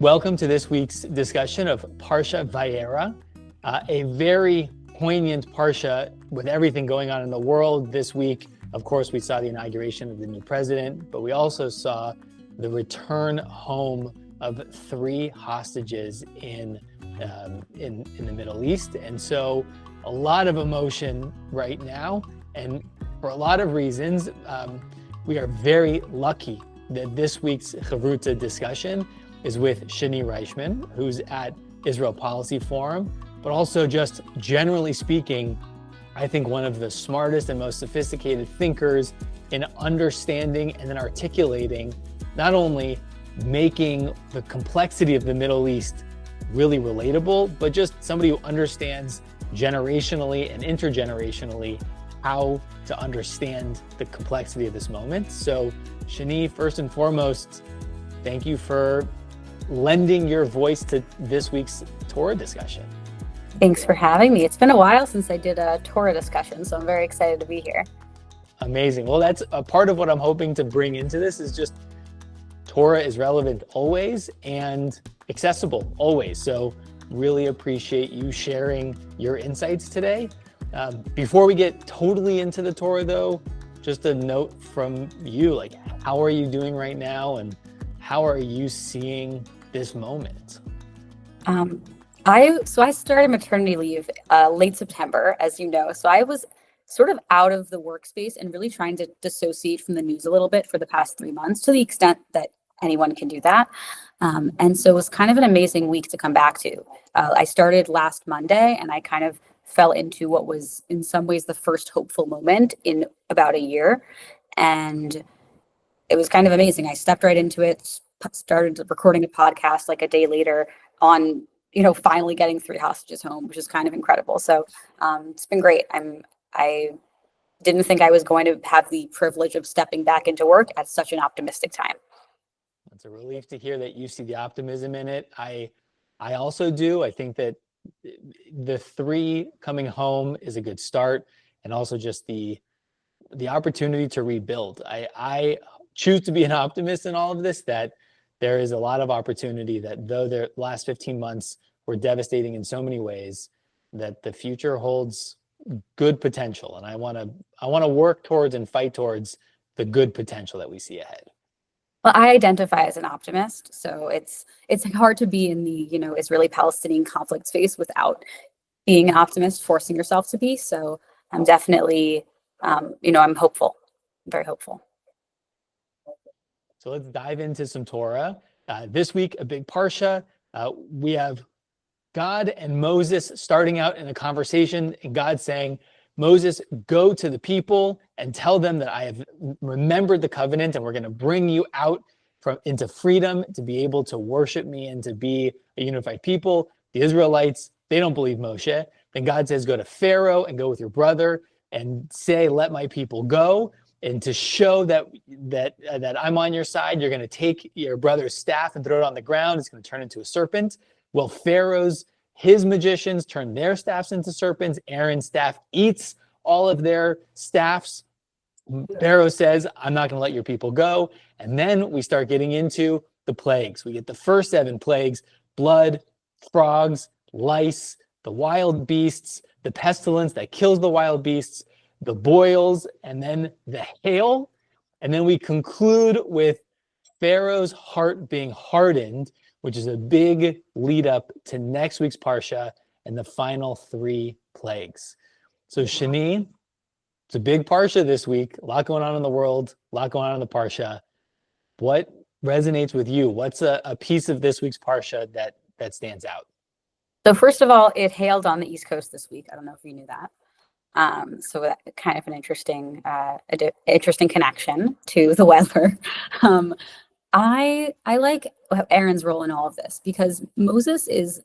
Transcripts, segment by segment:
Welcome to this week's discussion of Parshat Vayera, a very poignant parsha with everything going on in the world this week. Of course, we saw the inauguration of the new president, but we also saw the return home of 3 hostages in the Middle East. And so a lot of emotion right now. And for a lot of reasons, we are very lucky that this week's Chavruta discussion is with Shanie Reichman, who's at Israel Policy Forum, but also just generally speaking, I think one of the smartest and most sophisticated thinkers in understanding and then articulating, not only making the complexity of the Middle East really relatable, but just somebody who understands generationally and intergenerationally how to understand the complexity of this moment. So Shanie, first and foremost, thank you for lending your voice to this week's Torah discussion. Thanks for having me. It's been a while since I did a Torah discussion, so I'm very excited to be here. Amazing. Well, that's a part of what I'm hoping to bring into this is just Torah is relevant always and accessible always. So really appreciate you sharing your insights today. Before we get totally into the Torah though, just a note from you, like how are you doing right now and how are you seeing this moment? I started maternity leave late September, as you know. So I was sort of out of the workspace and really trying to dissociate from the news a little bit for the past 3 months, to the extent that anyone can do that. And so it was kind of an amazing week to come back to. I started last Monday and I kind of fell into what was in some ways the first hopeful moment in about a year. And it was kind of amazing. I stepped right into it, started recording a podcast like a day later on, finally getting 3 hostages home, which is kind of incredible. So it's been great. I didn't think I was going to have the privilege of stepping back into work at such an optimistic time. It's a relief to hear that you see the optimism in it. I also do. I think that the 3 coming home is a good start, and also just the opportunity to rebuild. I choose to be an optimist in all of this, that there is a lot of opportunity, that though the last 15 months were devastating in so many ways, that the future holds good potential. And I want to work towards and fight towards the good potential that we see ahead. Well, I identify as an optimist, so it's hard to be in the Israeli-Palestinian conflict space without being an optimist, forcing yourself to be. So I'm definitely, I'm hopeful, very hopeful. So let's dive into some Torah. This week, a big parsha. We have God and Moses starting out in a conversation, and God saying, Moses, go to the people and tell them that I have remembered the covenant and we're going to bring you out into freedom to be able to worship me and to be a unified people. The Israelites, they don't believe Moshe. Then God says, go to Pharaoh and go with your brother and say, let my people go. And to show that I'm on your side, you're going to take your brother's staff and throw it on the ground. It's going to turn into a serpent. Well, his magicians turn their staffs into serpents. Aaron's staff eats all of their staffs. Pharaoh says, I'm not going to let your people go. And then we start getting into the plagues. We get the first 7 plagues: blood, frogs, lice, the wild beasts, the pestilence that kills the wild beasts, the boils, and then the hail. And then we conclude with Pharaoh's heart being hardened, which is a big lead up to next week's parsha and the final 3 plagues. So Shanie, it's a big parsha this week, a lot going on in the world, a lot going on in the parsha. What resonates with you? What's a piece of this week's parsha that stands out? So first of all, it hailed on the East Coast this week. I don't know if you knew that. So that kind of an interesting connection to the weather. I like Aaron's role in all of this because Moses is,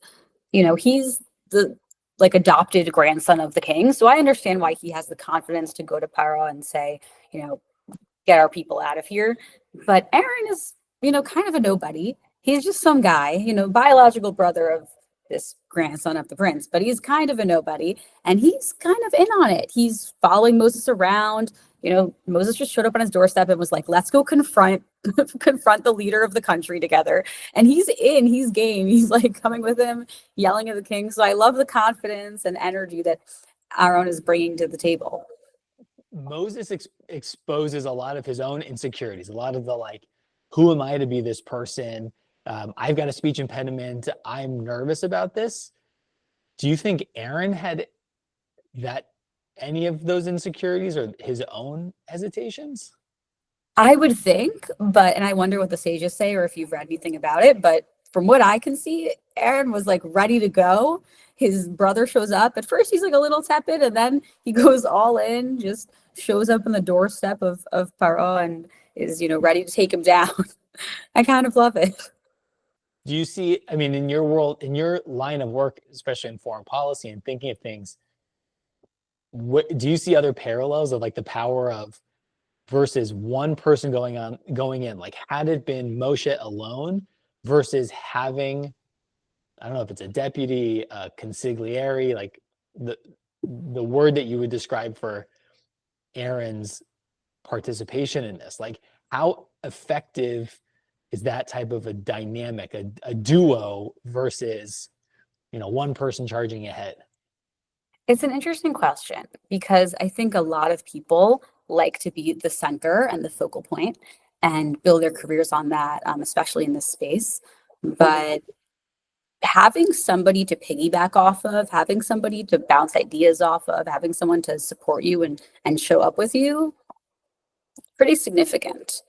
he's the adopted grandson of the king. So I understand why he has the confidence to go to Pharaoh and say, get our people out of here. But Aaron is, kind of a nobody. He's just some guy, biological brother of this grandson of the prince, but he's kind of a nobody and he's kind of in on it. He's following Moses around, Moses just showed up on his doorstep and was like, let's go confront the leader of the country together. And he's game. He's like coming with him, yelling at the king. So I love the confidence and energy that Aaron is bringing to the table. Moses exposes a lot of his own insecurities, a lot of the like, who am I to be this person? I've got a speech impediment. I'm nervous about this. Do you think Aaron had any of those insecurities or his own hesitations? I would think, and I wonder what the sages say or if you've read anything about it, but from what I can see, Aaron was like ready to go. His brother shows up. At first, he's like a little tepid, and then he goes all in, just shows up on the doorstep of Pharaoh and is, ready to take him down. I kind of love it. Do you see, I mean, in your world, in your line of work, especially in foreign policy and thinking of things, what do you see other parallels of like the power of versus one person going in? Like, had it been Moshe alone versus having, I don't know if it's a deputy, a consigliere, like the word that you would describe for Aaron's participation in this, like how effective is that type of a dynamic, a duo versus, one person charging ahead? It's an interesting question because I think a lot of people like to be the center and the focal point and build their careers on that, especially in this space. But having somebody to piggyback off of, having somebody to bounce ideas off of, having someone to support you and show up with you, pretty significant.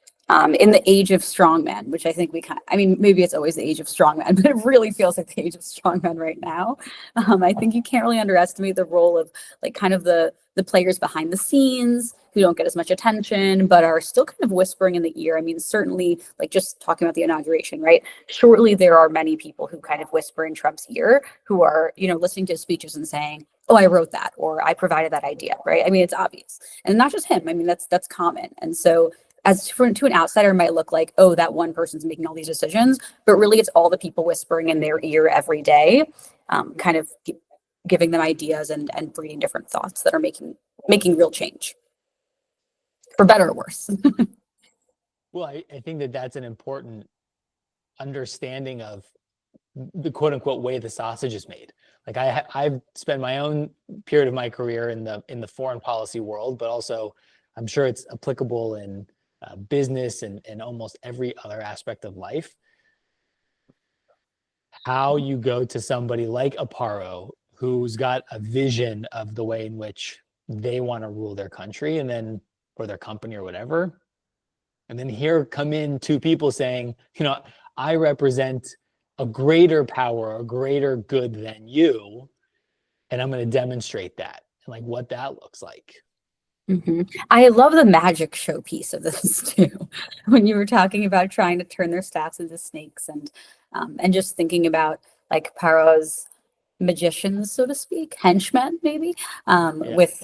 In the age of strongman, which I think maybe it's always the age of strongman, but it really feels like the age of strongman right now. I think you can't really underestimate the role of like kind of the players behind the scenes who don't get as much attention, but are still kind of whispering in the ear. I mean, certainly like just talking about the inauguration, right? Surely there are many people who kind of whisper in Trump's ear who are, listening to his speeches and saying, oh, I wrote that, or I provided that idea, right? I mean, it's obvious. And not just him. I mean, that's common. And so to an outsider might look like, oh, that one person's making all these decisions, but really it's all the people whispering in their ear every day, kind of giving them ideas and breeding different thoughts that are making real change, for better or worse. Well, I think that's an important understanding of the quote unquote way the sausage is made. Like I've spent my own period of my career in the foreign policy world, but also I'm sure it's applicable in business and almost every other aspect of life. How you go to somebody like a Pharaoh who's got a vision of the way in which they want to rule their country or their company or whatever. And then here come in two people saying, I represent a greater power, a greater good than you, and I'm going to demonstrate that and like what that looks like. Mm-hmm. I love the magic show piece of this too. When you were talking about trying to turn their staffs into snakes and just thinking about like Pharaoh's magicians, so to speak, henchmen maybe, with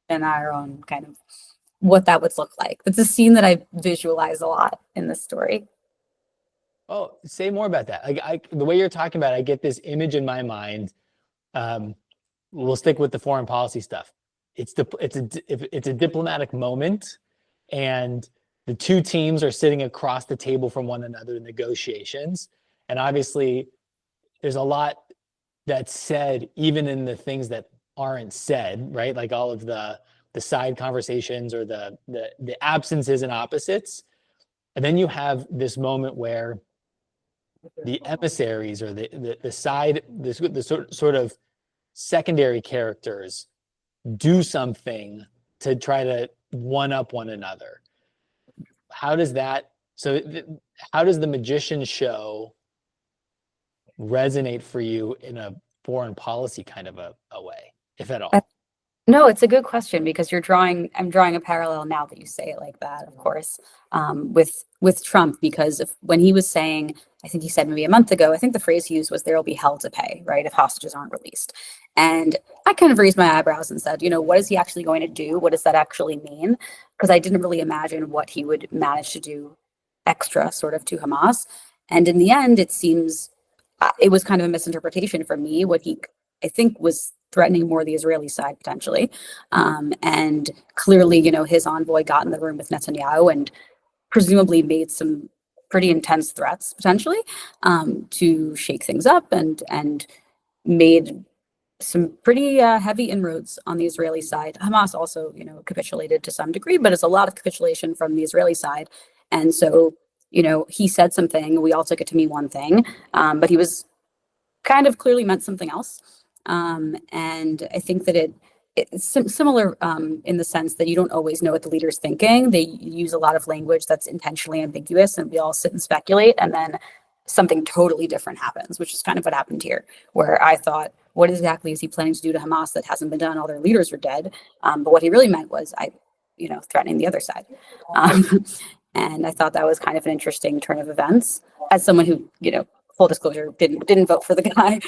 an Aaron, kind of what that would look like. It's a scene that I visualize a lot in this story. Oh, say more about that. Like the way you're talking about it, I get this image in my mind. We'll stick with the foreign policy stuff. It's a diplomatic moment, and the two teams are sitting across the table from one another in negotiations. And obviously, there's a lot that's said, even in the things that aren't said, right? Like all of the side conversations or the absences and opposites. And then you have this moment where the emissaries or the sort of secondary characters do something to try to one up one another. How does the magician show resonate for you in a foreign policy kind of a way, if at all? No, it's a good question because I'm drawing a parallel now that you say it like that, of course, with Trump, because when he was saying, I think he said maybe a month ago, I think the phrase he used was there will be hell to pay, right, if hostages aren't released. And I kind of raised my eyebrows and said, what is he actually going to do? What does that actually mean? Because I didn't really imagine what he would manage to do extra sort of to Hamas. And in the end, it seems it was kind of a misinterpretation for me. What he I think was threatening more the Israeli side potentially. And clearly, his envoy got in the room with Netanyahu and presumably made some pretty intense threats potentially, to shake things up, and made some pretty heavy inroads on the Israeli side. Hamas also, capitulated to some degree, but it's a lot of capitulation from the Israeli side. And so, he said something, we all took it to mean one thing, but he was kind of clearly meant something else. And I think that it's similar in the sense that you don't always know what the leader's thinking. They use a lot of language that's intentionally ambiguous, and we all sit and speculate, and then something totally different happens, which is kind of what happened here, where I thought, what exactly is he planning to do to Hamas that hasn't been done? All their leaders are dead. But what he really meant was, threatening the other side. And I thought that was kind of an interesting turn of events. As someone who, full disclosure, didn't vote for the guy,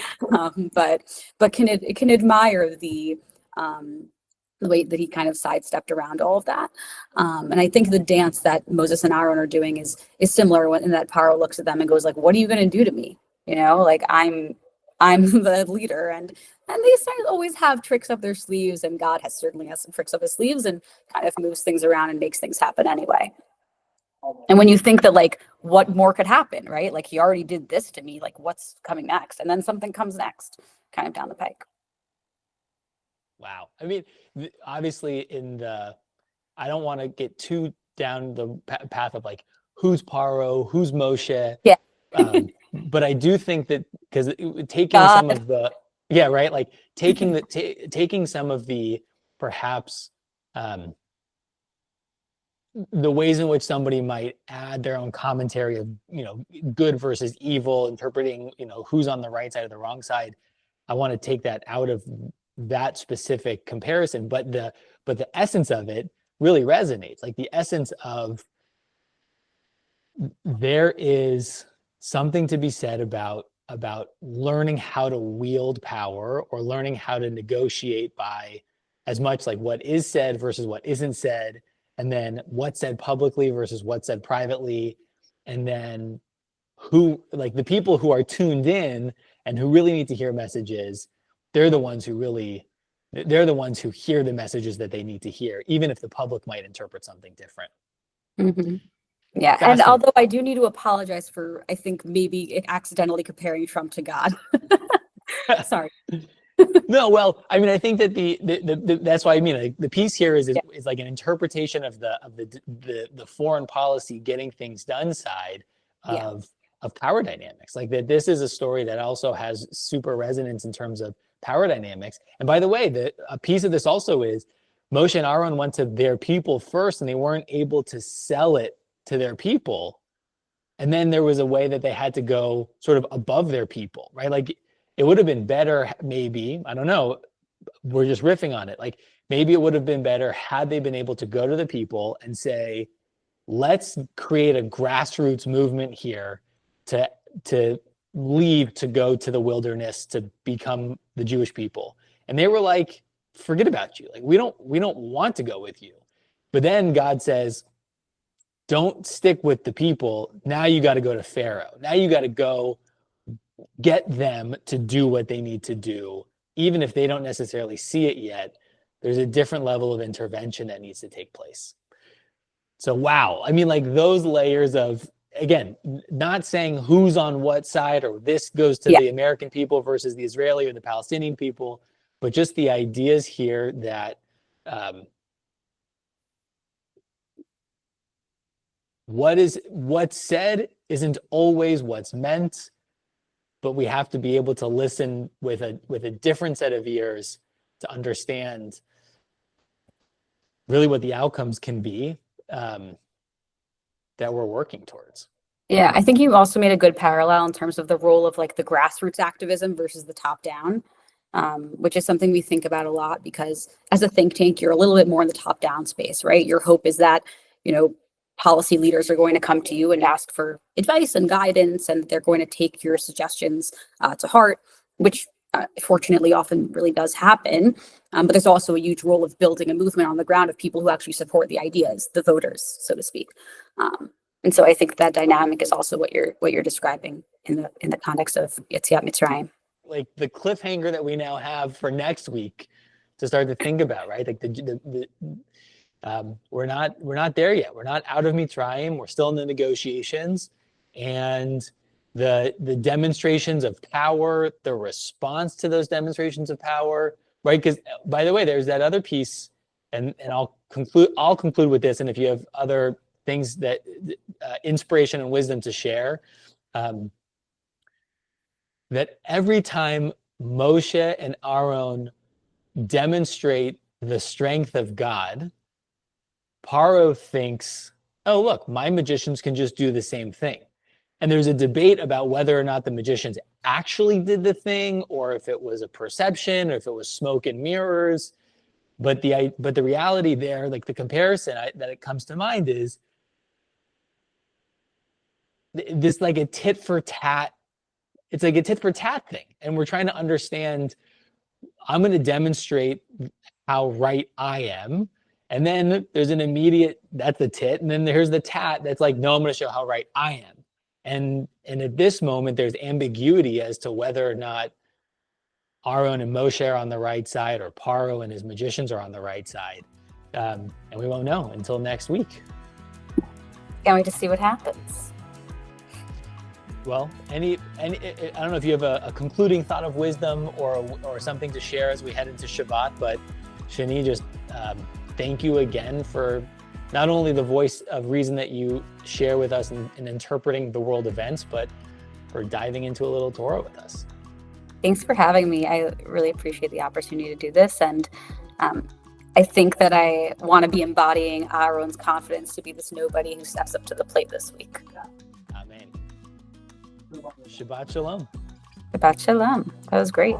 but can admire the way that he kind of sidestepped around all of that. And I think the dance that Moses and Aaron are doing is similar, in that Pharaoh looks at them and goes like, what are you going to do to me? Like I'm the leader, and these guys always have tricks up their sleeves, and God certainly has some tricks up his sleeves and kind of moves things around and makes things happen anyway. And when you think that, like, what more could happen, right? Like, he already did this to me, like, what's coming next? And then something comes next, kind of down the pike. Wow. I mean, obviously I don't want to get too down the path of like, who's Paro, who's Moshe. Yeah. But I do think that, because taking some of the, right, like taking some of the, perhaps, the ways in which somebody might add their own commentary of, good versus evil, interpreting, who's on the right side or the wrong side. I want to take that out of that specific comparison, but the essence of it really resonates. Like, the essence of, there is something to be said about learning how to wield power, or learning how to negotiate by as much like what is said versus what isn't said, and then what's said publicly versus what's said privately, and then who, like, the people who are tuned in and who really need to hear messages, they're the ones who hear the messages that they need to hear, even if the public might interpret something different. Mm-hmm. Yeah, and although I do need to apologize for, I think, maybe accidentally comparing Trump to God. Sorry. No, well, I mean, I think that the that's why I mean, like, the piece here is like an interpretation of the foreign policy getting things done side of power dynamics. Like, that this is a story that also has super resonance in terms of power dynamics. And by the way, a piece of this also is Moshe and Aaron went to their people first, and they weren't able to sell it to their people. And then there was a way that they had to go sort of above their people, right? Like, it would have been better, maybe, I don't know, we're just riffing on it. Like, maybe it would have been better had they been able to go to the people and say, let's create a grassroots movement here to leave, to go to the wilderness, to become the Jewish people. And they were like, forget about you. Like, we don't want to go with you. But then God says, don't stick with the people. Now you got to go to Pharaoh. Now you got to go get them to do what they need to do. Even if they don't necessarily see it yet, there's a different level of intervention that needs to take place. So, wow. I mean, like, those layers of, again, not saying who's on what side, or this goes to the American people versus the Israeli or the Palestinian people, but just the ideas here that what's said isn't always what's meant, but we have to be able to listen with a different set of ears to understand really what the outcomes can be that we're working towards. Yeah, I think you also made a good parallel in terms of the role of, like, the grassroots activism versus the top down, which is something we think about a lot, because as a think tank, you're a little bit more in the top down space, right? Your hope is that, policy leaders are going to come to you and ask for advice and guidance, and they're going to take your suggestions to heart, which fortunately often really does happen. But there's also a huge role of building a movement on the ground of people who actually support the ideas, the voters, so to speak. And so I think that dynamic is also what you're describing in the context of Yetziat Mitzrayim. like the cliffhanger that we now have for next week to start to think about, right? Like we're not there yet. We're not out of Mitzrayim. We're still in the negotiations, and the demonstrations of power, the response to those demonstrations of power, right? Because by the way, there's that other piece, and I'll conclude with this. And if you have other things that inspiration and wisdom to share, that every time Moshe and Aaron demonstrate the strength of God, Pharaoh thinks, oh, look, my magicians can just do the same thing. And there's a debate about whether or not the magicians actually did the thing, or if it was a perception, or if it was smoke and mirrors. But the reality there, like the comparison that it comes to mind is this, like a tit for tat. It's like a tit for tat thing. And we're trying to understand, I'm going to demonstrate how right I am. And then there's an immediate, that's the tit. And then here's the tat that's like, no, I'm going to show how right I am. And at this moment, there's ambiguity as to whether or not Aaron and Moshe are on the right side, or Pharaoh and his magicians are on the right side. And we won't know until next week. Can't wait to see what happens. Well, I don't know if you have a concluding thought of wisdom or something to share as we head into Shabbat, but Shanie, just thank you again for not only the voice of reason that you share with us in interpreting the world events, but for diving into a little Torah with us. Thanks for having me. I really appreciate the opportunity to do this. And I think that I want to be embodying Aaron's confidence to be this nobody who steps up to the plate this week. Amen. Shabbat Shalom. Shabbat Shalom. That was great.